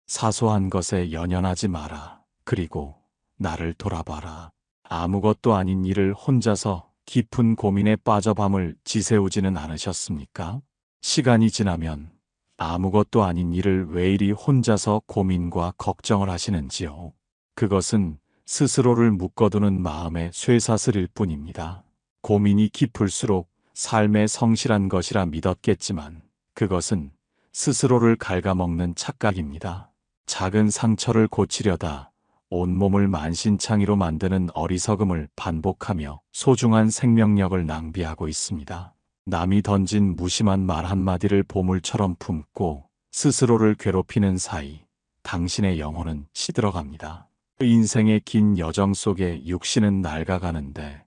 사소한 것에 연연하지 마라. 그리고 나를 돌아봐라. 아무것도 아닌 일을 혼자서 깊은 고민에 빠져 밤을 지새우지는 않으셨습니까? 시간이 지나면 아무것도 아닌 일을 왜 이리 혼자서 고민과 걱정을 하시는지요? 그것은 스스로를 묶어두는 마음의 쇠사슬일 뿐입니다. 고민이 깊을수록 삶의 성실한 것이라 믿었겠지만 그것은 스스로를 갉아먹는 착각입니다. 작은 상처를 고치려다 온몸을 만신창이로 만드는 어리석음을 반복하며 소중한 생명력을 낭비하고 있습니다. 남이 던진 무심한 말 한마디를 보물처럼 품고 스스로를 괴롭히는 사이 당신의 영혼은 시들어갑니다. 인생의 긴 여정 속에 육신은 낡아가는데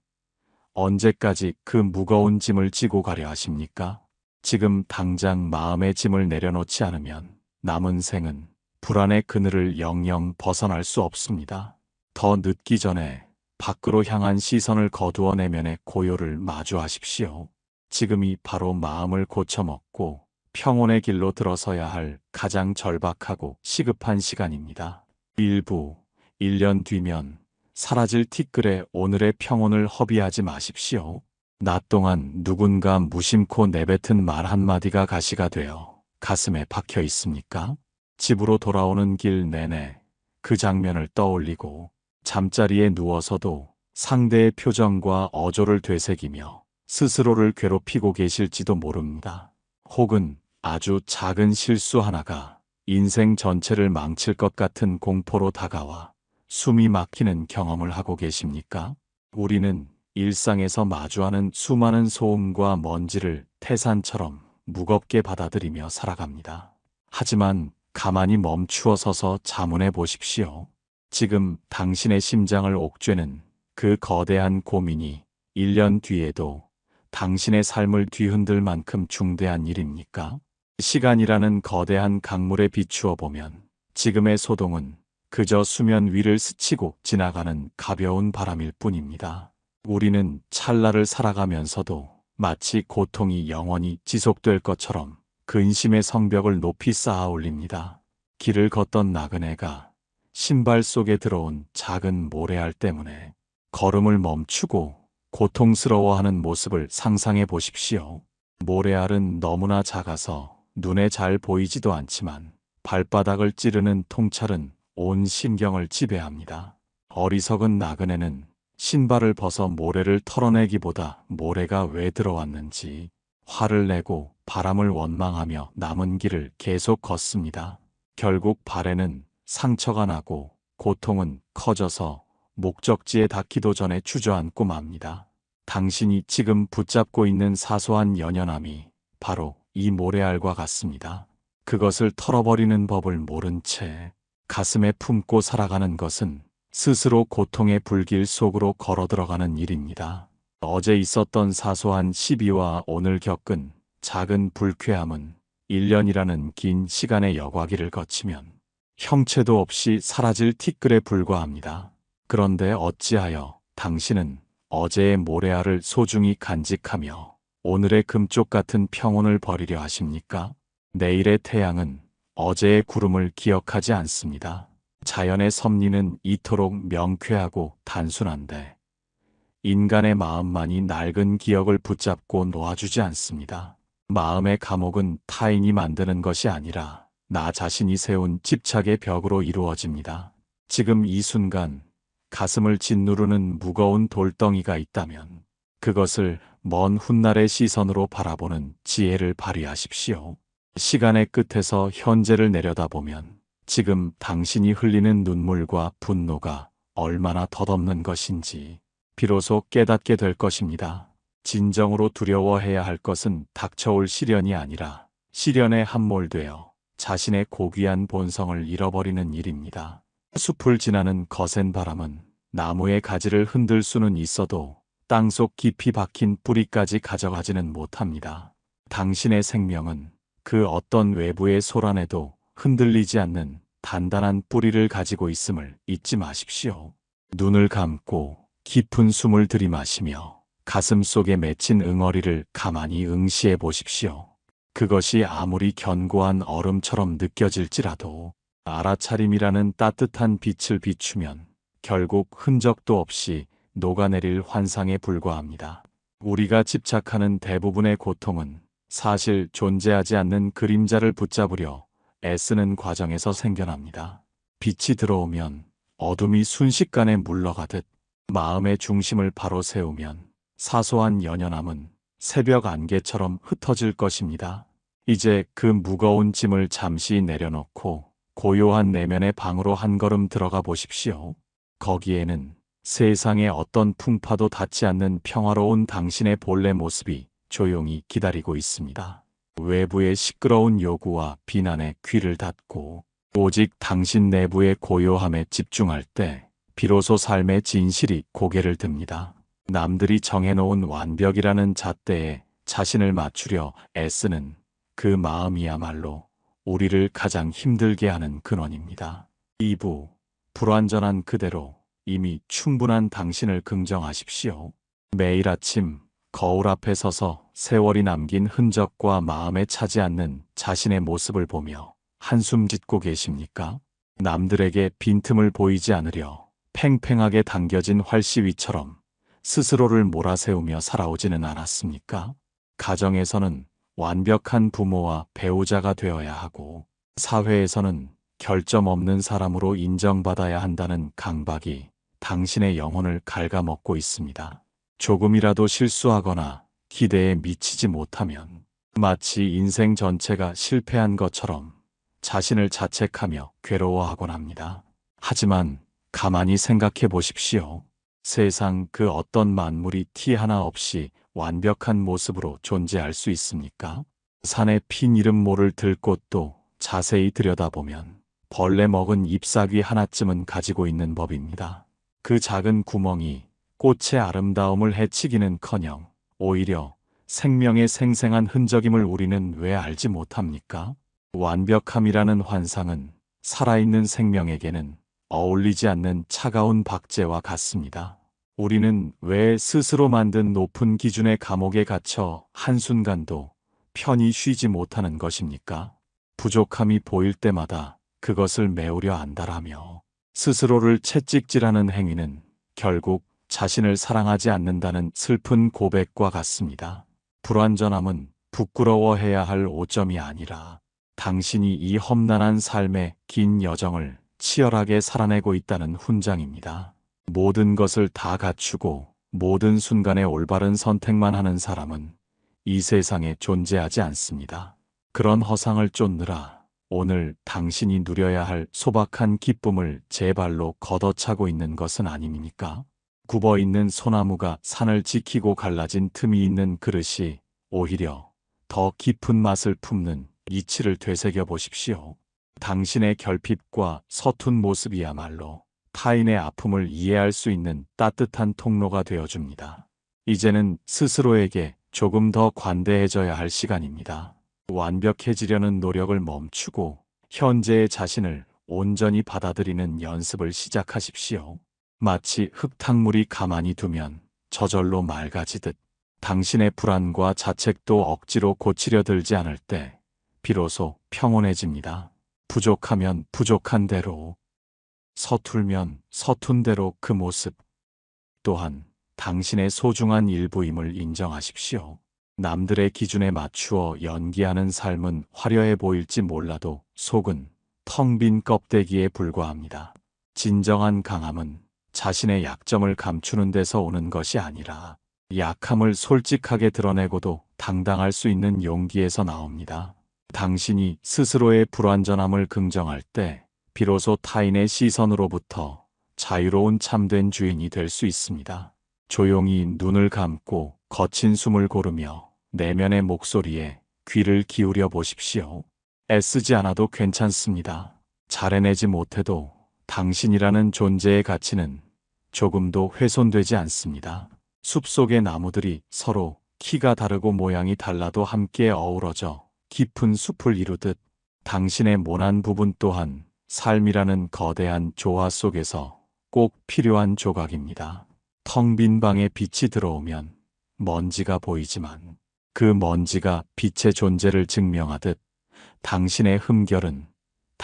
언제까지 그 무거운 짐을 지고 가려 하십니까? 지금 당장 마음의 짐을 내려놓지 않으면 남은 생은 불안의 그늘을 영영 벗어날 수 없습니다. 더 늦기 전에 밖으로 향한 시선을 거두어 내면의 고요를 마주하십시오. 지금이 바로 마음을 고쳐먹고 평온의 길로 들어서야 할 가장 절박하고 시급한 시간입니다. 일부 1년 뒤면 사라질 티끌에 오늘의 평온을 허비하지 마십시오. 낮 동안 누군가 무심코 내뱉은 말 한마디가 가시가 되어 가슴에 박혀 있습니까? 집으로 돌아오는 길 내내 그 장면을 떠올리고 잠자리에 누워서도 상대의 표정과 어조를 되새기며 스스로를 괴롭히고 계실지도 모릅니다. 혹은 아주 작은 실수 하나가 인생 전체를 망칠 것 같은 공포로 다가와 숨이 막히는 경험을 하고 계십니까? 우리는 일상에서 마주하는 수많은 소음과 먼지를 태산처럼 무겁게 받아들이며 살아갑니다. 하지만 가만히 멈추어 서서 자문해 보십시오. 지금 당신의 심장을 옥죄는 그 거대한 고민이 1년 뒤에도 당신의 삶을 뒤흔들 만큼 중대한 일입니까? 시간이라는 거대한 강물에 비추어 보면 지금의 소동은 그저 수면 위를 스치고 지나가는 가벼운 바람일 뿐입니다. 우리는 찰나를 살아가면서도 마치 고통이 영원히 지속될 것처럼 근심의 성벽을 높이 쌓아 올립니다. 길을 걷던 나그네가 신발 속에 들어온 작은 모래알 때문에 걸음을 멈추고 고통스러워하는 모습을 상상해 보십시오. 모래알은 너무나 작아서 눈에 잘 보이지도 않지만 발바닥을 찌르는 통찰은 온 신경을 지배합니다. 어리석은 나그네는 신발을 벗어 모래를 털어내기보다 모래가 왜 들어왔는지 화를 내고 바람을 원망하며 남은 길을 계속 걷습니다. 결국 발에는 상처가 나고 고통은 커져서 목적지에 닿기도 전에 주저앉고 맙니다. 당신이 지금 붙잡고 있는 사소한 연연함이 바로 이 모래알과 같습니다. 그것을 털어버리는 법을 모른 채 가슴에 품고 살아가는 것은 스스로 고통의 불길 속으로 걸어 들어가는 일입니다. 어제 있었던 사소한 시비와 오늘 겪은 작은 불쾌함은 1년이라는 긴 시간의 여과기를 거치면 형체도 없이 사라질 티끌에 불과합니다. 그런데 어찌하여 당신은 어제의 모래알을 소중히 간직하며 오늘의 금쪽 같은 평온을 버리려 하십니까? 내일의 태양은 어제의 구름을 기억하지 않습니다. 자연의 섭리는 이토록 명쾌하고 단순한데 인간의 마음만이 낡은 기억을 붙잡고 놓아주지 않습니다. 마음의 감옥은 타인이 만드는 것이 아니라 나 자신이 세운 집착의 벽으로 이루어집니다. 지금 이 순간 가슴을 짓누르는 무거운 돌덩이가 있다면 그것을 먼 훗날의 시선으로 바라보는 지혜를 발휘하십시오. 시간의 끝에서 현재를 내려다보면 지금 당신이 흘리는 눈물과 분노가 얼마나 덧없는 것인지 비로소 깨닫게 될 것입니다. 진정으로 두려워해야 할 것은 닥쳐올 시련이 아니라 시련에 함몰되어 자신의 고귀한 본성을 잃어버리는 일입니다. 숲을 지나는 거센 바람은 나무의 가지를 흔들 수는 있어도 땅속 깊이 박힌 뿌리까지 가져가지는 못합니다. 당신의 생명은 그 어떤 외부의 소란에도 흔들리지 않는 단단한 뿌리를 가지고 있음을 잊지 마십시오. 눈을 감고 깊은 숨을 들이마시며 가슴 속에 맺힌 응어리를 가만히 응시해 보십시오. 그것이 아무리 견고한 얼음처럼 느껴질지라도 알아차림이라는 따뜻한 빛을 비추면 결국 흔적도 없이 녹아내릴 환상에 불과합니다. 우리가 집착하는 대부분의 고통은 사실 존재하지 않는 그림자를 붙잡으려 애쓰는 과정에서 생겨납니다. 빛이 들어오면 어둠이 순식간에 물러가듯 마음의 중심을 바로 세우면 사소한 연연함은 새벽 안개처럼 흩어질 것입니다. 이제 그 무거운 짐을 잠시 내려놓고 고요한 내면의 방으로 한 걸음 들어가 보십시오. 거기에는 세상의 어떤 풍파도 닿지 않는 평화로운 당신의 본래 모습이 조용히 기다리고 있습니다. 외부의 시끄러운 요구와 비난에 귀를 닫고 오직 당신 내부의 고요함에 집중할 때 비로소 삶의 진실이 고개를 듭니다. 남들이 정해놓은 완벽이라는 잣대에 자신을 맞추려 애쓰는 그 마음이야말로 우리를 가장 힘들게 하는 근원입니다. 2부, 불완전한 그대로 이미 충분한 당신을 긍정하십시오. 매일 아침 거울 앞에 서서 세월이 남긴 흔적과 마음에 차지 않는 자신의 모습을 보며 한숨 짓고 계십니까? 남들에게 빈틈을 보이지 않으려 팽팽하게 당겨진 활시위처럼 스스로를 몰아세우며 살아오지는 않았습니까? 가정에서는 완벽한 부모와 배우자가 되어야 하고 사회에서는 결점 없는 사람으로 인정받아야 한다는 강박이 당신의 영혼을 갉아먹고 있습니다. 조금이라도 실수하거나 기대에 미치지 못하면 마치 인생 전체가 실패한 것처럼 자신을 자책하며 괴로워하곤 합니다. 하지만 가만히 생각해 보십시오. 세상 그 어떤 만물이 티 하나 없이 완벽한 모습으로 존재할 수 있습니까? 산에 핀 이름 모를 들꽃도 자세히 들여다보면 벌레 먹은 잎사귀 하나쯤은 가지고 있는 법입니다. 그 작은 구멍이 꽃의 아름다움을 해치기는커녕 오히려 생명의 생생한 흔적임을 우리는 왜 알지 못합니까? 완벽함이라는 환상은 살아있는 생명에게는 어울리지 않는 차가운 박제와 같습니다. 우리는 왜 스스로 만든 높은 기준의 감옥에 갇혀 한순간도 편히 쉬지 못하는 것입니까? 부족함이 보일 때마다 그것을 메우려 안달하며 스스로를 채찍질하는 행위는 결국 자신을 사랑하지 않는다는 슬픈 고백과 같습니다. 불완전함은 부끄러워해야 할 오점이 아니라 당신이 이 험난한 삶의 긴 여정을 치열하게 살아내고 있다는 훈장입니다. 모든 것을 다 갖추고 모든 순간에 올바른 선택만 하는 사람은 이 세상에 존재하지 않습니다. 그런 허상을 쫓느라 오늘 당신이 누려야 할 소박한 기쁨을 제 발로 걷어차고 있는 것은 아닙니까? 굽어있는 소나무가 산을 지키고 갈라진 틈이 있는 그릇이 오히려 더 깊은 맛을 품는 이치를 되새겨 보십시오. 당신의 결핍과 서툰 모습이야말로 타인의 아픔을 이해할 수 있는 따뜻한 통로가 되어줍니다. 이제는 스스로에게 조금 더 관대해져야 할 시간입니다. 완벽해지려는 노력을 멈추고 현재의 자신을 온전히 받아들이는 연습을 시작하십시오. 마치 흙탕물이 가만히 두면 저절로 맑아지듯 당신의 불안과 자책도 억지로 고치려 들지 않을 때 비로소 평온해집니다. 부족하면 부족한 대로, 서툴면 서툰 대로 그 모습 또한 당신의 소중한 일부임을 인정하십시오. 남들의 기준에 맞추어 연기하는 삶은 화려해 보일지 몰라도 속은 텅 빈 껍데기에 불과합니다. 진정한 강함은 자신의 약점을 감추는 데서 오는 것이 아니라 약함을 솔직하게 드러내고도 당당할 수 있는 용기에서 나옵니다. 당신이 스스로의 불완전함을 긍정할 때 비로소 타인의 시선으로부터 자유로운 참된 주인이 될 수 있습니다. 조용히 눈을 감고 거친 숨을 고르며 내면의 목소리에 귀를 기울여 보십시오. 애쓰지 않아도 괜찮습니다. 잘해내지 못해도 당신이라는 존재의 가치는 조금도 훼손되지 않습니다. 숲속의 나무들이 서로 키가 다르고 모양이 달라도 함께 어우러져 깊은 숲을 이루듯 당신의 모난 부분 또한 삶이라는 거대한 조화 속에서 꼭 필요한 조각입니다. 텅 빈 방에 빛이 들어오면 먼지가 보이지만 그 먼지가 빛의 존재를 증명하듯 당신의 흠결은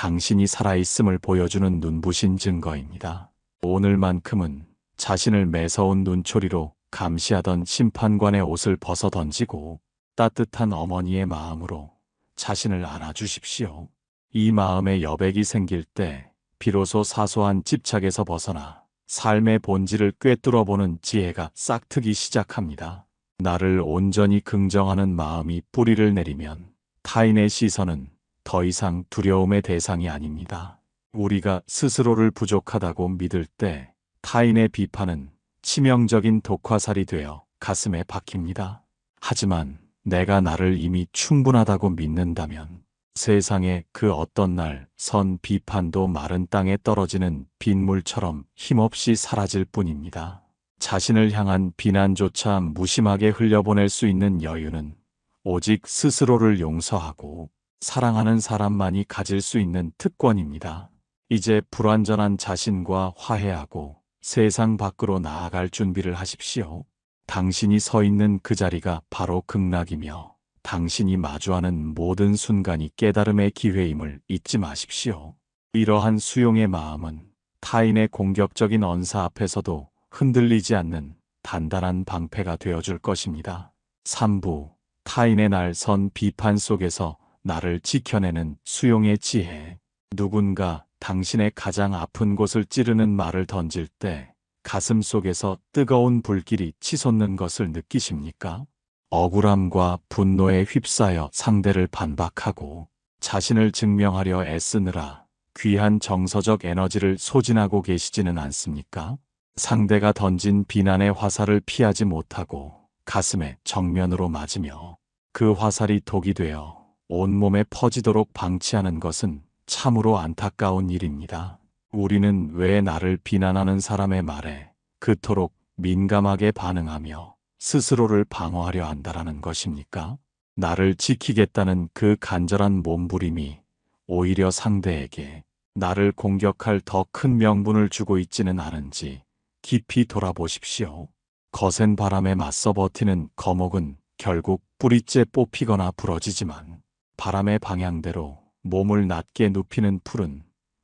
당신이 살아있음을 보여주는 눈부신 증거입니다. 오늘만큼은 자신을 매서운 눈초리로 감시하던 심판관의 옷을 벗어 던지고 따뜻한 어머니의 마음으로 자신을 안아주십시오. 이 마음에 여백이 생길 때 비로소 사소한 집착에서 벗어나 삶의 본질을 꿰뚫어보는 지혜가 싹트기 시작합니다. 나를 온전히 긍정하는 마음이 뿌리를 내리면 타인의 시선은 더 이상 두려움의 대상이 아닙니다. 우리가 스스로를 부족하다고 믿을 때 타인의 비판은 치명적인 독화살이 되어 가슴에 박힙니다. 하지만 내가 나를 이미 충분하다고 믿는다면 세상의 그 어떤 날 선 비판도 마른 땅에 떨어지는 빗물처럼 힘없이 사라질 뿐입니다. 자신을 향한 비난조차 무심하게 흘려보낼 수 있는 여유는 오직 스스로를 용서하고 사랑하는 사람만이 가질 수 있는 특권입니다. 이제 불완전한 자신과 화해하고 세상 밖으로 나아갈 준비를 하십시오. 당신이 서 있는 그 자리가 바로 극락이며 당신이 마주하는 모든 순간이 깨달음의 기회임을 잊지 마십시오. 이러한 수용의 마음은 타인의 공격적인 언사 앞에서도 흔들리지 않는 단단한 방패가 되어줄 것입니다. 3부 타인의 날 선 비판 속에서 나를 지켜내는 수용의 지혜. 누군가 당신의 가장 아픈 곳을 찌르는 말을 던질 때 가슴 속에서 뜨거운 불길이 치솟는 것을 느끼십니까? 억울함과 분노에 휩싸여 상대를 반박하고 자신을 증명하려 애쓰느라 귀한 정서적 에너지를 소진하고 계시지는 않습니까? 상대가 던진 비난의 화살을 피하지 못하고 가슴에 정면으로 맞으며 그 화살이 독이 되어 온몸에 퍼지도록 방치하는 것은 참으로 안타까운 일입니다. 우리는 왜 나를 비난하는 사람의 말에 그토록 민감하게 반응하며 스스로를 방어하려 한다라는 것입니까? 나를 지키겠다는 그 간절한 몸부림이 오히려 상대에게 나를 공격할 더 큰 명분을 주고 있지는 않은지 깊이 돌아보십시오. 거센 바람에 맞서 버티는 거목은 결국 뿌리째 뽑히거나 부러지지만 바람의 방향대로 몸을 낮게 눕히는 풀은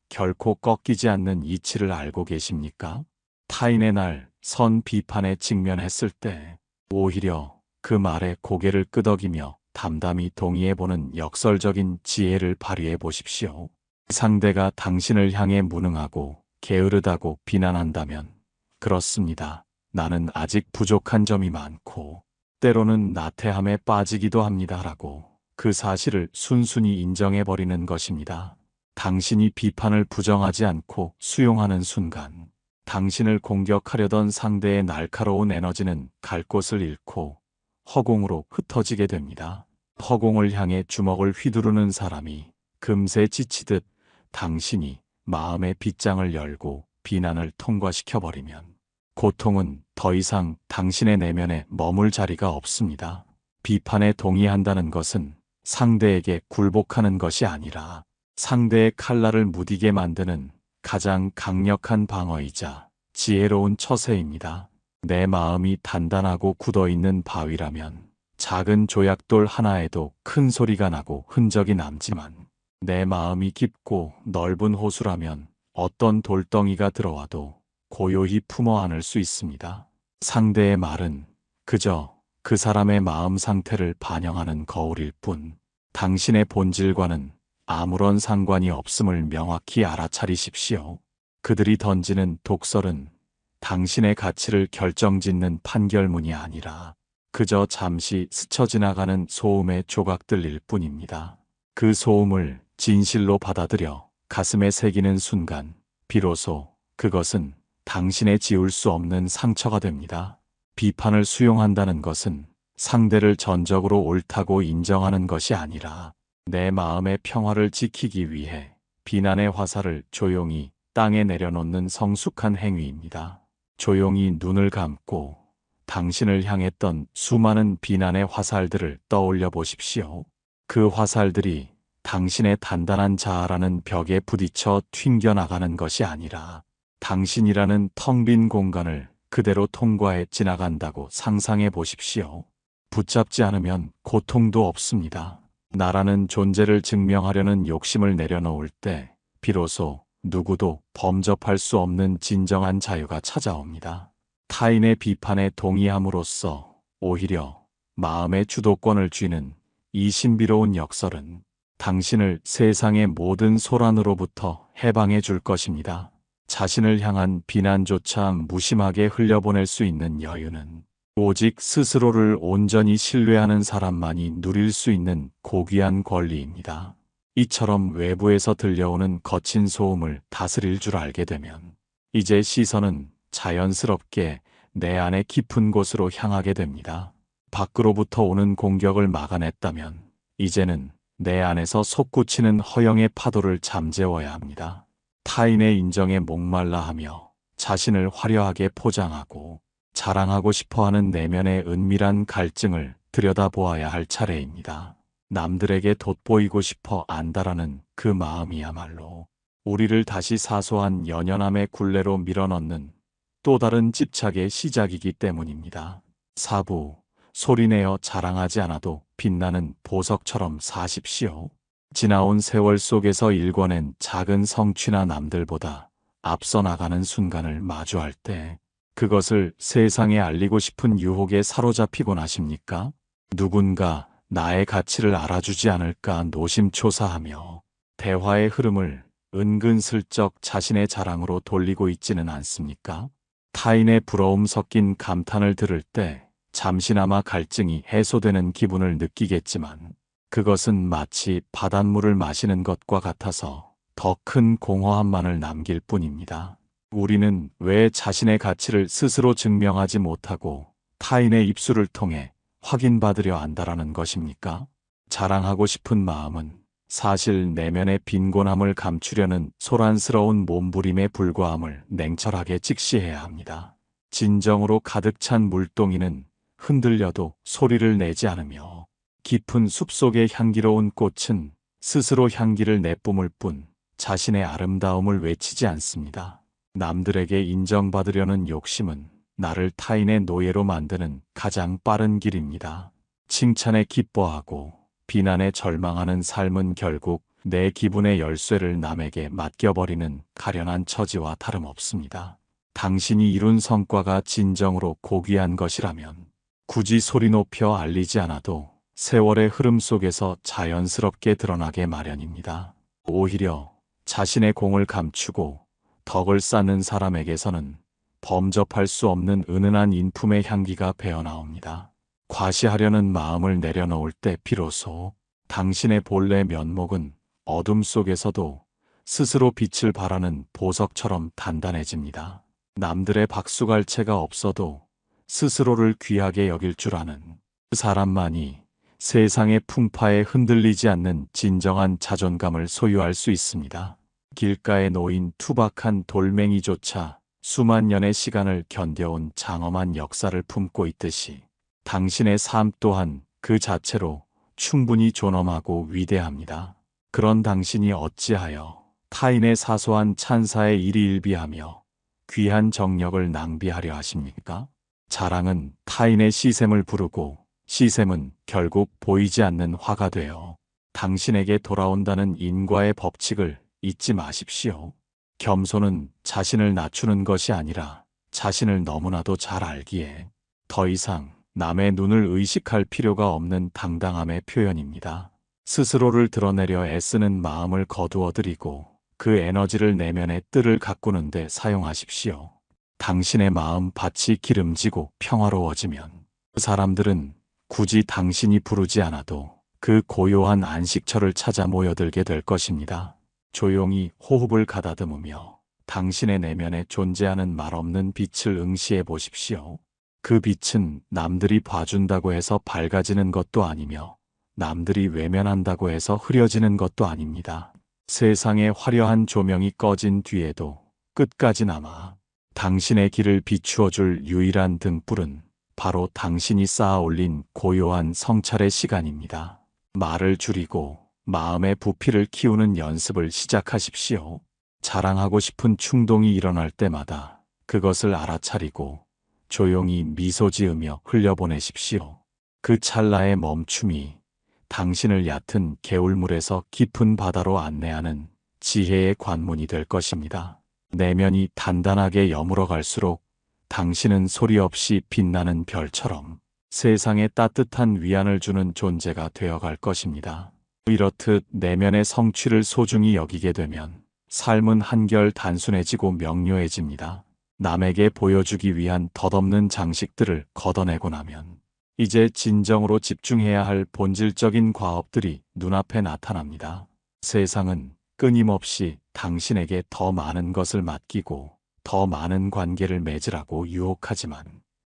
결코 꺾이지 않는 이치를 알고 계십니까? 타인의 날 선 비판에 직면했을 때 오히려 그 말에 고개를 끄덕이며 담담히 동의해보는 역설적인 지혜를 발휘해 보십시오. 상대가 당신을 향해 무능하고 게으르다고 비난한다면 그렇습니다. 나는 아직 부족한 점이 많고 때로는 나태함에 빠지기도 합니다라고 그 사실을 순순히 인정해버리는 것입니다. 당신이 비판을 부정하지 않고 수용하는 순간 당신을 공격하려던 상대의 날카로운 에너지는 갈 곳을 잃고 허공으로 흩어지게 됩니다. 허공을 향해 주먹을 휘두르는 사람이 금세 지치듯 당신이 마음의 빗장을 열고 비난을 통과시켜버리면 고통은 더 이상 당신의 내면에 머물 자리가 없습니다. 비판에 동의한다는 것은 상대에게 굴복하는 것이 아니라 상대의 칼날을 무디게 만드는 가장 강력한 방어이자 지혜로운 처세입니다. 내 마음이 단단하고 굳어있는 바위라면 작은 조약돌 하나에도 큰 소리가 나고 흔적이 남지만 내 마음이 깊고 넓은 호수라면 어떤 돌덩이가 들어와도 고요히 품어 안을 수 있습니다. 상대의 말은 그저 그 사람의 마음 상태를 반영하는 거울일 뿐 당신의 본질과는 아무런 상관이 없음을 명확히 알아차리십시오. 그들이 던지는 독설은 당신의 가치를 결정짓는 판결문이 아니라 그저 잠시 스쳐 지나가는 소음의 조각들일 뿐입니다. 그 소음을 진실로 받아들여 가슴에 새기는 순간 비로소 그것은 당신의 지울 수 없는 상처가 됩니다. 비판을 수용한다는 것은 상대를 전적으로 옳다고 인정하는 것이 아니라 내 마음의 평화를 지키기 위해 비난의 화살을 조용히 땅에 내려놓는 성숙한 행위입니다. 조용히 눈을 감고 당신을 향했던 수많은 비난의 화살들을 떠올려 보십시오. 그 화살들이 당신의 단단한 자아라는 벽에 부딪혀 튕겨나가는 것이 아니라 당신이라는 텅 빈 공간을 그대로 통과해 지나간다고 상상해 보십시오. 붙잡지 않으면 고통도 없습니다. 나라는 존재를 증명하려는 욕심을 내려놓을 때 비로소 누구도 범접할 수 없는 진정한 자유가 찾아옵니다. 타인의 비판에 동의함으로써 오히려 마음의 주도권을 쥐는 이 신비로운 역설은 당신을 세상의 모든 소란으로부터 해방해 줄 것입니다. 자신을 향한 비난조차 무심하게 흘려보낼 수 있는 여유는 오직 스스로를 온전히 신뢰하는 사람만이 누릴 수 있는 고귀한 권리입니다. 이처럼 외부에서 들려오는 거친 소음을 다스릴 줄 알게 되면 이제 시선은 자연스럽게 내 안의 깊은 곳으로 향하게 됩니다. 밖으로부터 오는 공격을 막아냈다면 이제는 내 안에서 솟구치는 허영의 파도를 잠재워야 합니다. 타인의 인정에 목말라 하며 자신을 화려하게 포장하고 자랑하고 싶어하는 내면의 은밀한 갈증을 들여다보아야 할 차례입니다. 남들에게 돋보이고 싶어 안다라는 그 마음이야말로 우리를 다시 사소한 연연함의 굴레로 밀어넣는 또 다른 집착의 시작이기 때문입니다. 사부, 소리내어 자랑하지 않아도 빛나는 보석처럼 사십시오. 지나온 세월 속에서 일궈낸 작은 성취나 남들보다 앞서 나가는 순간을 마주할 때 그것을 세상에 알리고 싶은 유혹에 사로잡히곤 하십니까? 누군가 나의 가치를 알아주지 않을까 노심초사하며 대화의 흐름을 은근슬쩍 자신의 자랑으로 돌리고 있지는 않습니까? 타인의 부러움 섞인 감탄을 들을 때 잠시나마 갈증이 해소되는 기분을 느끼겠지만 그것은 마치 바닷물을 마시는 것과 같아서 더 큰 공허함만을 남길 뿐입니다. 우리는 왜 자신의 가치를 스스로 증명하지 못하고 타인의 입술을 통해 확인받으려 한다라는 것입니까? 자랑하고 싶은 마음은 사실 내면의 빈곤함을 감추려는 소란스러운 몸부림에 불과함을 냉철하게 직시해야 합니다. 진정으로 가득 찬 물동이는 흔들려도 소리를 내지 않으며 깊은 숲속의 향기로운 꽃은 스스로 향기를 내뿜을 뿐 자신의 아름다움을 외치지 않습니다. 남들에게 인정받으려는 욕심은 나를 타인의 노예로 만드는 가장 빠른 길입니다. 칭찬에 기뻐하고 비난에 절망하는 삶은 결국 내 기분의 열쇠를 남에게 맡겨버리는 가련한 처지와 다름없습니다. 당신이 이룬 성과가 진정으로 고귀한 것이라면 굳이 소리 높여 알리지 않아도 세월의 흐름 속에서 자연스럽게 드러나게 마련입니다. 오히려 자신의 공을 감추고 덕을 쌓는 사람에게서는 범접할 수 없는 은은한 인품의 향기가 배어나옵니다. 과시하려는 마음을 내려놓을 때 비로소 당신의 본래 면목은 어둠 속에서도 스스로 빛을 발하는 보석처럼 단단해집니다. 남들의 박수갈채가 없어도 스스로를 귀하게 여길 줄 아는 그 사람만이 세상의 풍파에 흔들리지 않는 진정한 자존감을 소유할 수 있습니다. 길가에 놓인 투박한 돌멩이조차 수만 년의 시간을 견뎌온 장엄한 역사를 품고 있듯이 당신의 삶 또한 그 자체로 충분히 존엄하고 위대합니다. 그런 당신이 어찌하여 타인의 사소한 찬사에 일희일비하며 귀한 정력을 낭비하려 하십니까? 자랑은 타인의 시샘을 부르고 시샘은 결국 보이지 않는 화가 되어 당신에게 돌아온다는 인과의 법칙을 잊지 마십시오. 겸손은 자신을 낮추는 것이 아니라 자신을 너무나도 잘 알기에 더 이상 남의 눈을 의식할 필요가 없는 당당함의 표현입니다. 스스로를 드러내려 애쓰는 마음을 거두어들이고 그 에너지를 내면의 뜰을 가꾸는 데 사용하십시오. 당신의 마음 밭이 기름지고 평화로워지면 그 사람들은 굳이 당신이 부르지 않아도 그 고요한 안식처를 찾아 모여들게 될 것입니다. 조용히 호흡을 가다듬으며 당신의 내면에 존재하는 말없는 빛을 응시해 보십시오. 그 빛은 남들이 봐준다고 해서 밝아지는 것도 아니며 남들이 외면한다고 해서 흐려지는 것도 아닙니다. 세상의 화려한 조명이 꺼진 뒤에도 끝까지 남아 당신의 길을 비추어줄 유일한 등불은 바로 당신이 쌓아 올린 고요한 성찰의 시간입니다. 말을 줄이고 마음의 부피를 키우는 연습을 시작하십시오. 자랑하고 싶은 충동이 일어날 때마다 그것을 알아차리고 조용히 미소 지으며 흘려보내십시오. 그 찰나의 멈춤이 당신을 얕은 개울물에서 깊은 바다로 안내하는 지혜의 관문이 될 것입니다. 내면이 단단하게 여물어 갈수록 당신은 소리 없이 빛나는 별처럼 세상에 따뜻한 위안을 주는 존재가 되어 갈 것입니다. 이렇듯 내면의 성취를 소중히 여기게 되면 삶은 한결 단순해지고 명료해집니다. 남에게 보여주기 위한 덧없는 장식들을 걷어내고 나면 이제 진정으로 집중해야 할 본질적인 과업들이 눈앞에 나타납니다. 세상은 끊임없이 당신에게 더 많은 것을 맡기고 더 많은 관계를 맺으라고 유혹하지만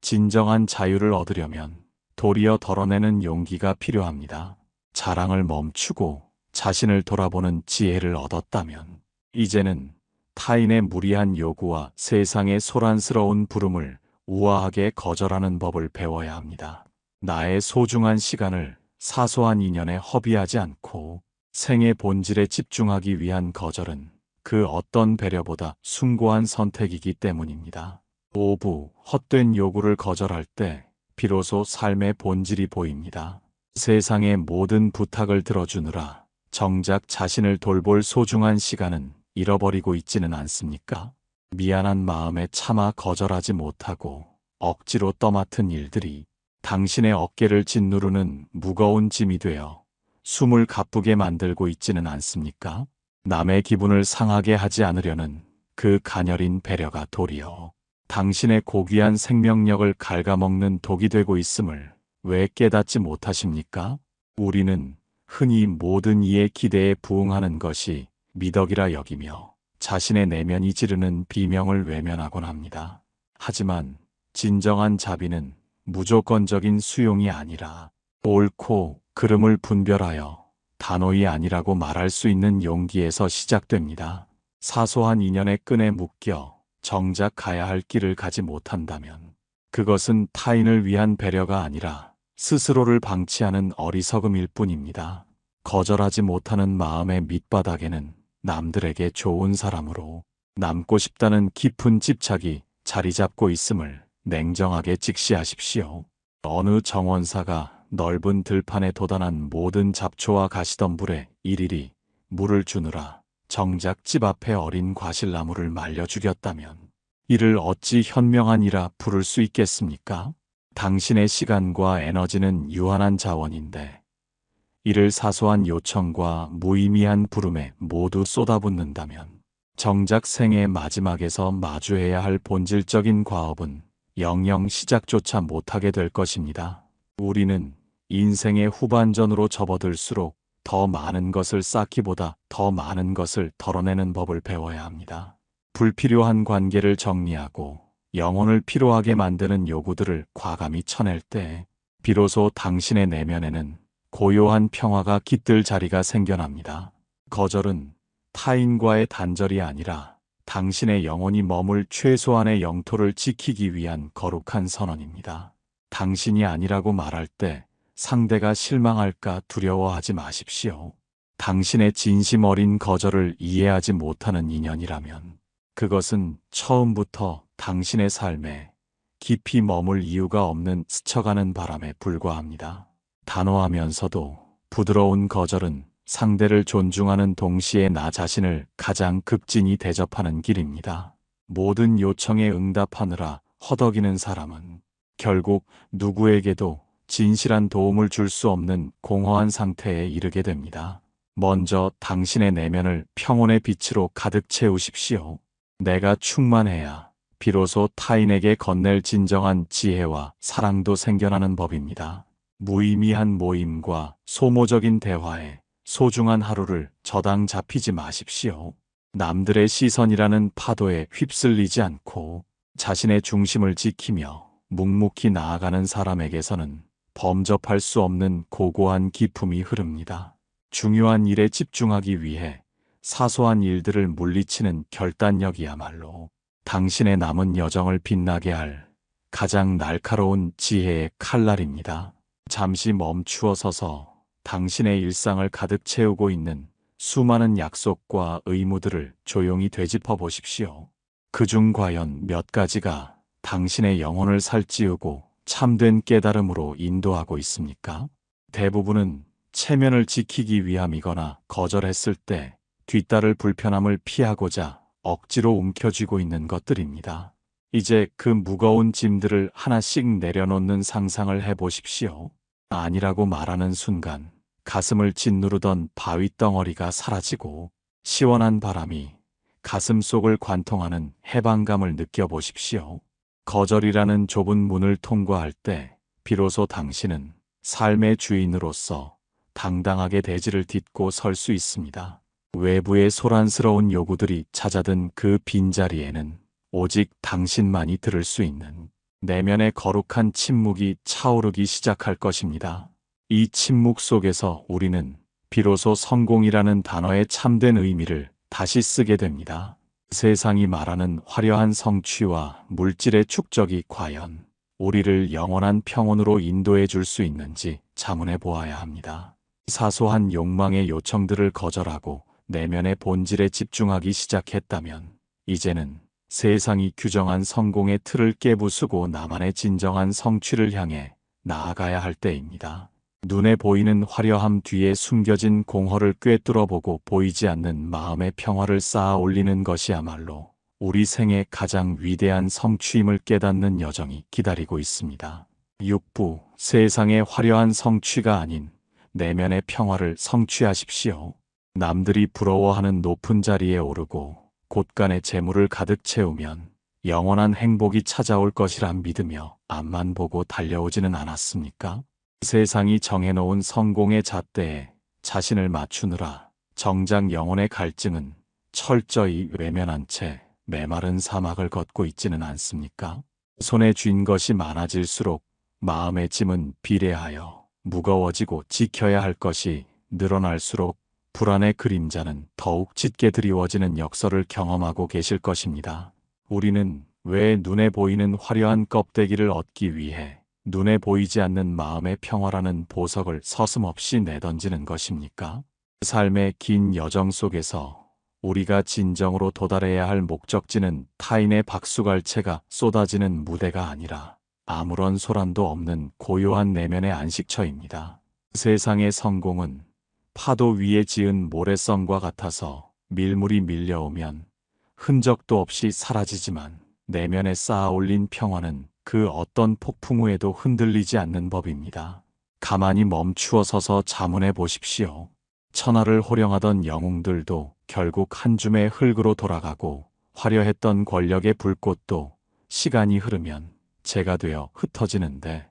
진정한 자유를 얻으려면 도리어 덜어내는 용기가 필요합니다. 자랑을 멈추고 자신을 돌아보는 지혜를 얻었다면 이제는 타인의 무리한 요구와 세상의 소란스러운 부름을 우아하게 거절하는 법을 배워야 합니다. 나의 소중한 시간을 사소한 인연에 허비하지 않고 생의 본질에 집중하기 위한 거절은 그 어떤 배려보다 숭고한 선택이기 때문입니다. 오부, 헛된 요구를 거절할 때 비로소 삶의 본질이 보입니다. 세상의 모든 부탁을 들어주느라 정작 자신을 돌볼 소중한 시간은 잃어버리고 있지는 않습니까? 미안한 마음에 차마 거절하지 못하고 억지로 떠맡은 일들이 당신의 어깨를 짓누르는 무거운 짐이 되어 숨을 가쁘게 만들고 있지는 않습니까? 남의 기분을 상하게 하지 않으려는 그 가녀린 배려가 도리어 당신의 고귀한 생명력을 갉아먹는 독이 되고 있음을 왜 깨닫지 못하십니까? 우리는 흔히 모든 이의 기대에 부응하는 것이 미덕이라 여기며 자신의 내면이 지르는 비명을 외면하곤 합니다. 하지만 진정한 자비는 무조건적인 수용이 아니라 옳고 그름을 분별하여 단호히 아니라고 말할 수 있는 용기에서 시작됩니다. 사소한 인연의 끈에 묶여 정작 가야 할 길을 가지 못한다면 그것은 타인을 위한 배려가 아니라 스스로를 방치하는 어리석음일 뿐입니다. 거절하지 못하는 마음의 밑바닥에는 남들에게 좋은 사람으로 남고 싶다는 깊은 집착이 자리 잡고 있음을 냉정하게 직시하십시오. 어느 정원사가 넓은 들판에 돋아난 모든 잡초와 가시덤불에 일일이 물을 주느라 정작 집 앞에 어린 과실나무를 말려 죽였다면 이를 어찌 현명한 이라 부를 수 있겠습니까? 당신의 시간과 에너지는 유한한 자원인데 이를 사소한 요청과 무의미한 부름에 모두 쏟아붓는다면 정작 생의 마지막에서 마주해야 할 본질적인 과업은 영영 시작조차 못하게 될 것입니다. 우리는 인생의 후반전으로 접어들수록 더 많은 것을 쌓기보다 더 많은 것을 덜어내는 법을 배워야 합니다. 불필요한 관계를 정리하고 영혼을 피로하게 만드는 요구들을 과감히 쳐낼 때 비로소 당신의 내면에는 고요한 평화가 깃들 자리가 생겨납니다. 거절은 타인과의 단절이 아니라 당신의 영혼이 머물 최소한의 영토를 지키기 위한 거룩한 선언입니다. 당신이 아니라고 말할 때 상대가 실망할까 두려워하지 마십시오. 당신의 진심 어린 거절을 이해하지 못하는 인연이라면 그것은 처음부터 당신의 삶에 깊이 머물 이유가 없는 스쳐가는 바람에 불과합니다. 단호하면서도 부드러운 거절은 상대를 존중하는 동시에 나 자신을 가장 극진히 대접하는 길입니다. 모든 요청에 응답하느라 허덕이는 사람은 결국 누구에게도 진실한 도움을 줄 수 없는 공허한 상태에 이르게 됩니다. 먼저 당신의 내면을 평온의 빛으로 가득 채우십시오. 내가 충만해야 비로소 타인에게 건넬 진정한 지혜와 사랑도 생겨나는 법입니다. 무의미한 모임과 소모적인 대화에 소중한 하루를 저당 잡히지 마십시오. 남들의 시선이라는 파도에 휩쓸리지 않고 자신의 중심을 지키며 묵묵히 나아가는 사람에게서는 범접할 수 없는 고고한 기품이 흐릅니다. 중요한 일에 집중하기 위해 사소한 일들을 물리치는 결단력이야말로 당신의 남은 여정을 빛나게 할 가장 날카로운 지혜의 칼날입니다. 잠시 멈추어 서서 당신의 일상을 가득 채우고 있는 수많은 약속과 의무들을 조용히 되짚어 보십시오. 그중 과연 몇 가지가 당신의 영혼을 살찌우고 참된 깨달음으로 인도하고 있습니까? 대부분은 체면을 지키기 위함이거나 거절했을 때 뒷따를 불편함을 피하고자 억지로 움켜쥐고 있는 것들입니다. 이제 그 무거운 짐들을 하나씩 내려놓는 상상을 해보십시오. 아니라고 말하는 순간 가슴을 짓누르던 바위 덩어리가 사라지고 시원한 바람이 가슴 속을 관통하는 해방감을 느껴보십시오. 거절이라는 좁은 문을 통과할 때 비로소 당신은 삶의 주인으로서 당당하게 대지를 딛고 설 수 있습니다. 외부의 소란스러운 요구들이 찾아든 그 빈자리에는 오직 당신만이 들을 수 있는 내면의 거룩한 침묵이 차오르기 시작할 것입니다. 이 침묵 속에서 우리는 비로소 성공이라는 단어의 참된 의미를 다시 쓰게 됩니다. 세상이 말하는 화려한 성취와 물질의 축적이 과연 우리를 영원한 평온으로 인도해 줄 수 있는지 자문해 보아야 합니다. 사소한 욕망의 요청들을 거절하고 내면의 본질에 집중하기 시작했다면 이제는 세상이 규정한 성공의 틀을 깨부수고 나만의 진정한 성취를 향해 나아가야 할 때입니다. 눈에 보이는 화려함 뒤에 숨겨진 공허를 꿰뚫어보고 보이지 않는 마음의 평화를 쌓아 올리는 것이야말로 우리 생의 가장 위대한 성취임을 깨닫는 여정이 기다리고 있습니다. 6부 세상의 화려한 성취가 아닌 내면의 평화를 성취하십시오. 남들이 부러워하는 높은 자리에 오르고 곳간에 재물을 가득 채우면 영원한 행복이 찾아올 것이란 믿으며 앞만 보고 달려오지는 않았습니까? 세상이 정해놓은 성공의 잣대에 자신을 맞추느라 정작 영혼의 갈증은 철저히 외면한 채 메마른 사막을 걷고 있지는 않습니까? 손에 쥔 것이 많아질수록 마음의 짐은 비례하여 무거워지고 지켜야 할 것이 늘어날수록 불안의 그림자는 더욱 짙게 드리워지는 역설을 경험하고 계실 것입니다. 우리는 왜 눈에 보이는 화려한 껍데기를 얻기 위해 눈에 보이지 않는 마음의 평화라는 보석을 서슴없이 내던지는 것입니까? 삶의 긴 여정 속에서 우리가 진정으로 도달해야 할 목적지는 타인의 박수갈채가 쏟아지는 무대가 아니라 아무런 소란도 없는 고요한 내면의 안식처입니다. 세상의 성공은 파도 위에 지은 모래성과 같아서 밀물이 밀려오면 흔적도 없이 사라지지만 내면에 쌓아 올린 평화는 그 어떤 폭풍 후에도 흔들리지 않는 법입니다. 가만히 멈추어 서서 자문해 보십시오. 천하를 호령하던 영웅들도 결국 한 줌의 흙으로 돌아가고 화려했던 권력의 불꽃도 시간이 흐르면 재가 되어 흩어지는데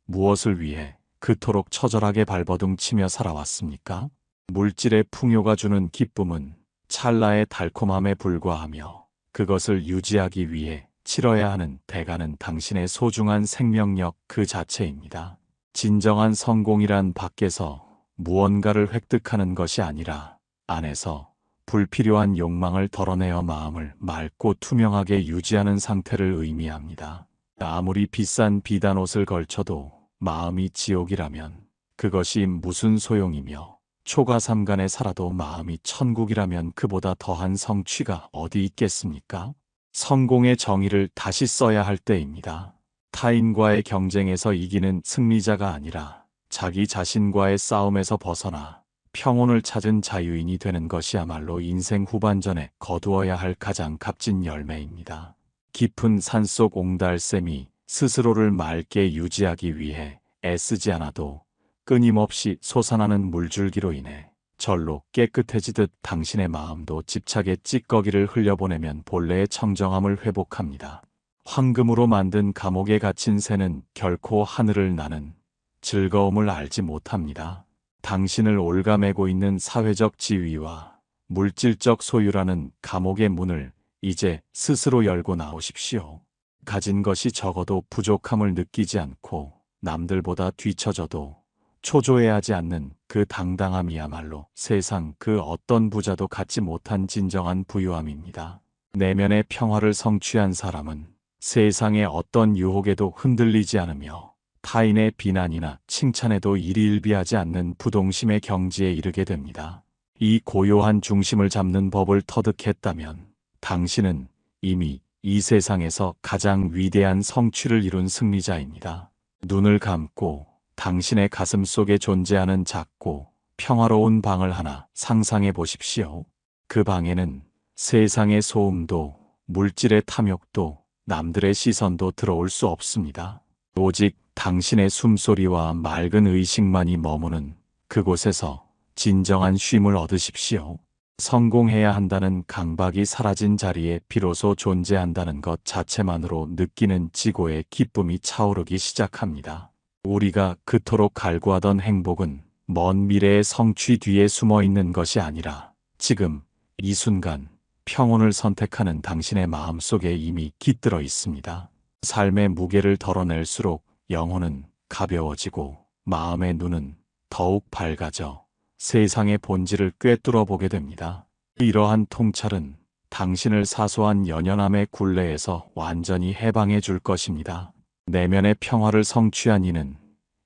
무엇을 위해 그토록 처절하게 발버둥치며 살아왔습니까? 물질의 풍요가 주는 기쁨은 찰나의 달콤함에 불과하며 그것을 유지하기 위해 치러야 하는 대가는 당신의 소중한 생명력 그 자체입니다. 진정한 성공이란 밖에서 무언가를 획득하는 것이 아니라 안에서 불필요한 욕망을 덜어내어 마음을 맑고 투명하게 유지하는 상태를 의미합니다. 아무리 비싼 비단옷을 걸쳐도 마음이 지옥이라면 그것이 무슨 소용이며 초가삼간에 살아도 마음이 천국이라면 그보다 더한 성취가 어디 있겠습니까? 성공의 정의를 다시 써야 할 때입니다. 타인과의 경쟁에서 이기는 승리자가 아니라 자기 자신과의 싸움에서 벗어나 평온을 찾은 자유인이 되는 것이야말로 인생 후반전에 거두어야 할 가장 값진 열매입니다. 깊은 산속 옹달샘이 스스로를 맑게 유지하기 위해 애쓰지 않아도 끊임없이 솟아나는 물줄기로 인해 절로 깨끗해지듯 당신의 마음도 집착의 찌꺼기를 흘려보내면 본래의 청정함을 회복합니다. 황금으로 만든 감옥에 갇힌 새는 결코 하늘을 나는 즐거움을 알지 못합니다. 당신을 올가매고 있는 사회적 지위와 물질적 소유라는 감옥의 문을 이제 스스로 열고 나오십시오. 가진 것이 적어도 부족함을 느끼지 않고 남들보다 뒤처져도 초조해하지 않는 그 당당함이야말로 세상 그 어떤 부자도 갖지 못한 진정한 부유함입니다. 내면의 평화를 성취한 사람은 세상의 어떤 유혹에도 흔들리지 않으며 타인의 비난이나 칭찬에도 일희일비하지 않는 부동심의 경지에 이르게 됩니다. 이 고요한 중심을 잡는 법을 터득했다면 당신은 이미 이 세상에서 가장 위대한 성취를 이룬 승리자입니다. 눈을 감고 당신의 가슴 속에 존재하는 작고 평화로운 방을 하나 상상해 보십시오. 그 방에는 세상의 소음도, 물질의 탐욕도, 남들의 시선도 들어올 수 없습니다. 오직 당신의 숨소리와 맑은 의식만이 머무는 그곳에서 진정한 쉼을 얻으십시오. 성공해야 한다는 강박이 사라진 자리에 비로소 존재한다는 것 자체만으로 느끼는 지고의 기쁨이 차오르기 시작합니다. 우리가 그토록 갈구하던 행복은 먼 미래의 성취 뒤에 숨어 있는 것이 아니라 지금 이 순간 평온을 선택하는 당신의 마음 속에 이미 깃들어 있습니다. 삶의 무게를 덜어낼수록 영혼은 가벼워지고 마음의 눈은 더욱 밝아져 세상의 본질을 꿰뚫어 보게 됩니다. 이러한 통찰은 당신을 사소한 연연함의 굴레에서 완전히 해방해 줄 것입니다. 내면의 평화를 성취한 이는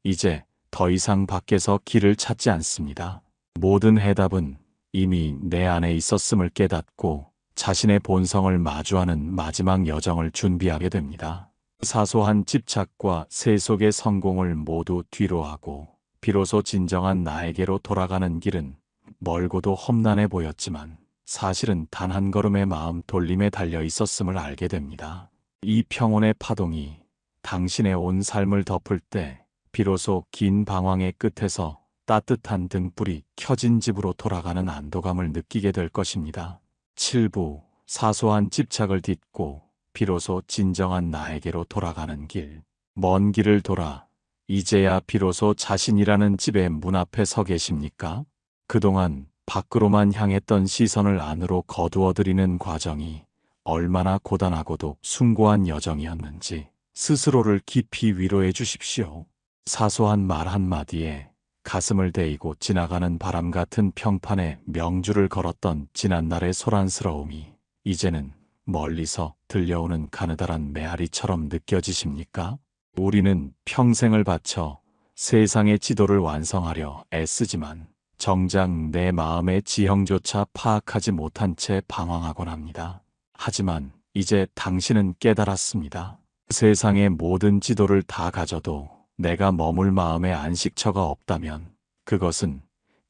이제 더 이상 밖에서 길을 찾지 않습니다. 모든 해답은 이미 내 안에 있었음을 깨닫고 자신의 본성을 마주하는 마지막 여정을 준비하게 됩니다. 사소한 집착과 세속의 성공을 모두 뒤로하고 비로소 진정한 나에게로 돌아가는 길은 멀고도 험난해 보였지만 사실은 단 한 걸음의 마음 돌림에 달려 있었음을 알게 됩니다. 이 평온의 파동이 당신의 온 삶을 덮을 때 비로소 긴 방황의 끝에서 따뜻한 등불이 켜진 집으로 돌아가는 안도감을 느끼게 될 것입니다. 7부 사소한 집착을 딛고 비로소 진정한 나에게로 돌아가는 길. 먼 길을 돌아 이제야 비로소 자신이라는 집의 문 앞에 서 계십니까? 그동안 밖으로만 향했던 시선을 안으로 거두어들이는 과정이 얼마나 고단하고도 숭고한 여정이었는지 스스로를 깊이 위로해 주십시오. 사소한 말 한마디에 가슴을 데이고 지나가는 바람 같은 평판에 명주를 걸었던 지난날의 소란스러움이 이제는 멀리서 들려오는 가느다란 메아리처럼 느껴지십니까? 우리는 평생을 바쳐 세상의 지도를 완성하려 애쓰지만 정작 내 마음의 지형조차 파악하지 못한 채 방황하곤 합니다. 하지만 이제 당신은 깨달았습니다. 세상의 모든 지도를 다 가져도 내가 머물 마음의 안식처가 없다면 그것은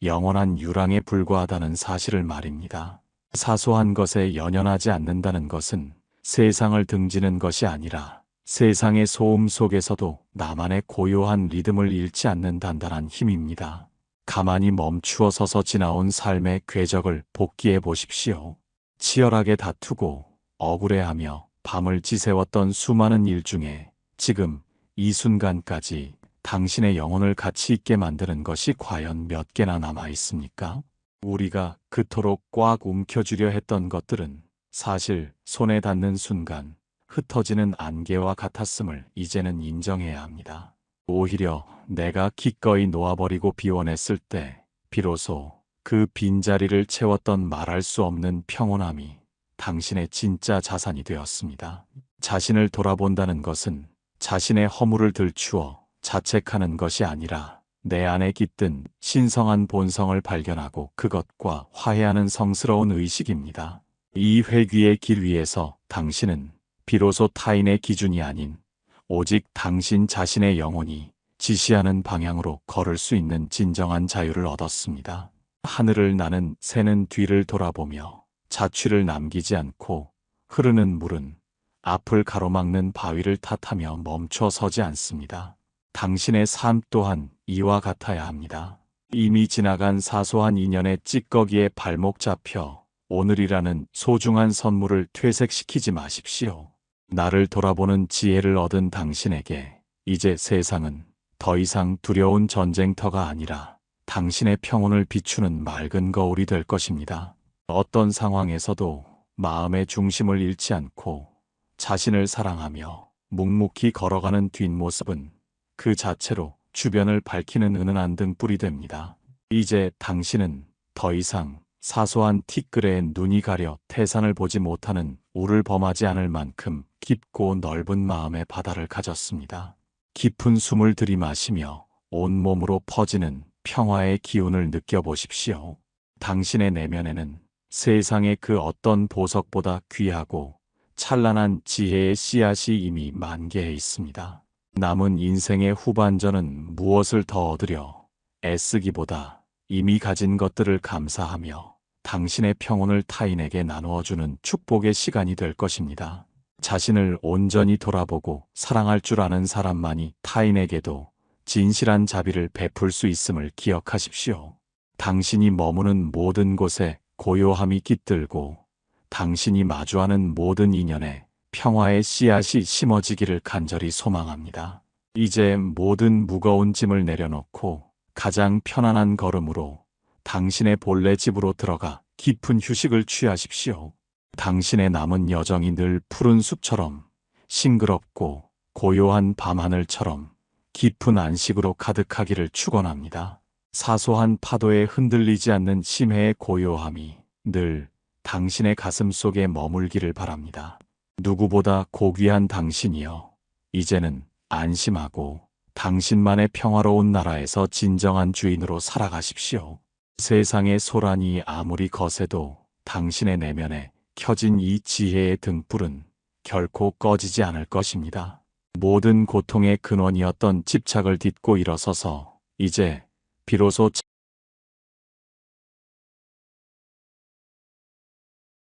영원한 유랑에 불과하다는 사실을 말입니다. 사소한 것에 연연하지 않는다는 것은 세상을 등지는 것이 아니라 세상의 소음 속에서도 나만의 고요한 리듬을 잃지 않는 단단한 힘입니다. 가만히 멈추어 서서 지나온 삶의 궤적을 복기해 보십시오. 치열하게 다투고 억울해하며 밤을 지새웠던 수많은 일 중에 지금 이 순간까지 당신의 영혼을 가치 있게 만드는 것이 과연 몇 개나 남아 있습니까? 우리가 그토록 꽉 움켜쥐려 했던 것들은 사실 손에 닿는 순간 흩어지는 안개와 같았음을 이제는 인정해야 합니다. 오히려 내가 기꺼이 놓아버리고 비워냈을 때 비로소 그 빈자리를 채웠던 말할 수 없는 평온함이 당신의 진짜 자산이 되었습니다. 자신을 돌아본다는 것은 자신의 허물을 들추어 자책하는 것이 아니라 내 안에 깃든 신성한 본성을 발견하고 그것과 화해하는 성스러운 의식입니다. 이 회귀의 길 위에서 당신은 비로소 타인의 기준이 아닌 오직 당신 자신의 영혼이 지시하는 방향으로 걸을 수 있는 진정한 자유를 얻었습니다. 하늘을 나는 새는 뒤를 돌아보며 자취를 남기지 않고 흐르는 물은 앞을 가로막는 바위를 탓하며 멈춰 서지 않습니다. 당신의 삶 또한 이와 같아야 합니다. 이미 지나간 사소한 인연의 찌꺼기에 발목 잡혀 오늘이라는 소중한 선물을 퇴색시키지 마십시오. 나를 돌아보는 지혜를 얻은 당신에게 이제 세상은 더 이상 두려운 전쟁터가 아니라 당신의 평온을 비추는 맑은 거울이 될 것입니다. 어떤 상황에서도 마음의 중심을 잃지 않고 자신을 사랑하며 묵묵히 걸어가는 뒷모습은 그 자체로 주변을 밝히는 은은한 등불이 됩니다. 이제 당신은 더 이상 사소한 티끌에 눈이 가려 태산을 보지 못하는 우를 범하지 않을 만큼 깊고 넓은 마음의 바다를 가졌습니다. 깊은 숨을 들이마시며 온몸으로 퍼지는 평화의 기운을 느껴보십시오. 당신의 내면에는 세상의 그 어떤 보석보다 귀하고 찬란한 지혜의 씨앗이 이미 만개해 있습니다. 남은 인생의 후반전은 무엇을 더 얻으려 애쓰기보다 이미 가진 것들을 감사하며 당신의 평온을 타인에게 나누어주는 축복의 시간이 될 것입니다. 자신을 온전히 돌아보고 사랑할 줄 아는 사람만이 타인에게도 진실한 자비를 베풀 수 있음을 기억하십시오. 당신이 머무는 모든 곳에 고요함이 깃들고 당신이 마주하는 모든 인연에 평화의 씨앗이 심어지기를 간절히 소망합니다. 이제 모든 무거운 짐을 내려놓고 가장 편안한 걸음으로 당신의 본래 집으로 들어가 깊은 휴식을 취하십시오. 당신의 남은 여정이 늘 푸른 숲처럼 싱그럽고 고요한 밤하늘처럼 깊은 안식으로 가득하기를 축원합니다. 사소한 파도에 흔들리지 않는 심해의 고요함이 늘 당신의 가슴 속에 머물기를 바랍니다. 누구보다 고귀한 당신이여, 이제는 안심하고 당신만의 평화로운 나라에서 진정한 주인으로 살아가십시오. 세상의 소란이 아무리 거세도 당신의 내면에 켜진 이 지혜의 등불은 결코 꺼지지 않을 것입니다. 모든 고통의 근원이었던 집착을 딛고 일어서서 이제 비로소